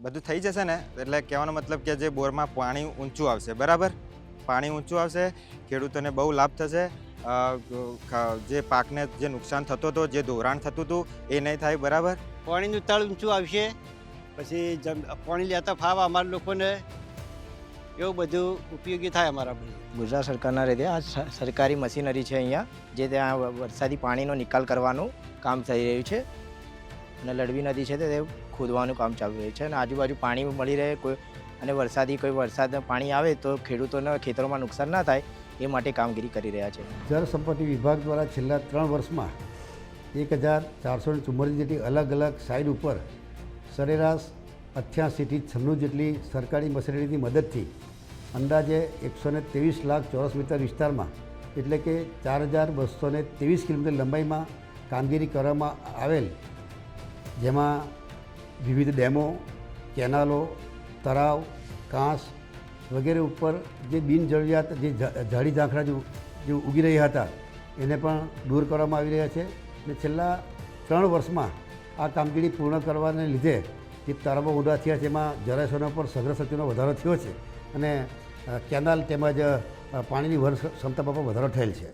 બધું થઈ જશે ને એટલે કહેવાનો મતલબ કે જે બોરમાં પાણી ઊંચું આવશે, બરાબર? પાણી ઊંચું આવશે, ખેડૂતોને બહુ લાભ થશે. જે પાકને જે નુકસાન થતો હતો, જે ધોરાણ થતું હતું એ નહીં થાય, બરાબર? પાણીનું તળ ઊંચું આવશે, પછી પાણી લેતા ફાવા અમારા લોકોને એવું બધું ઉપયોગી થાય અમારા બધું. ગુજરાત સરકારના રીતે આ સરકારી મશીનરી છે અહીંયા, જે ત્યાં વરસાદી પાણીનો નિકાલ કરવાનું કામ થઈ રહ્યું છે અને લડવી નદી છે તે ખોદવાનું કામ ચાલુ રહ્યું છે અને આજુબાજુ પાણી મળી રહે કોઈ અને વરસાદનું પાણી આવે તો ખેડૂતોના ખેતરોમાં નુકસાન ના થાય એ માટે કામગીરી કરી રહ્યા છે. જળ સંપત્તિ વિભાગ દ્વારા છેલ્લા 3 વર્ષમાં 1444 જેટલી અલગ અલગ સાઇડ ઉપર સરેરાશ 88 થી 96 જેટલી સરકારી મશીનરીની મદદથી અંદાજે 123 લાખ ચોરસ મીટર વિસ્તારમાં એટલે કે 4223 કિલોમીટર લંબાઈમાં કામગીરી કરવામાં આવેલ, જેમાં વિવિધ ડેમો, કેનાલો, તળાવ, કાંસ વગેરે ઉપર જે બિનજરૂરિયાત જે ઝાડી ઝાંખરા જે ઉગી રહ્યા હતા એને પણ દૂર કરવામાં આવી રહ્યા છે. અને છેલ્લા 3 વર્ષમાં આ કામગીરી પૂર્ણ કરવાને લીધે જે તળાવો ઊંડા થયા છે એમાં જળાશયોનો પર સંગ્રહ શક્તિનો વધારો થયો છે અને કેનાલ તેમજ પાણીની વહન ક્ષમતામાં પણ વધારો થયેલ છે.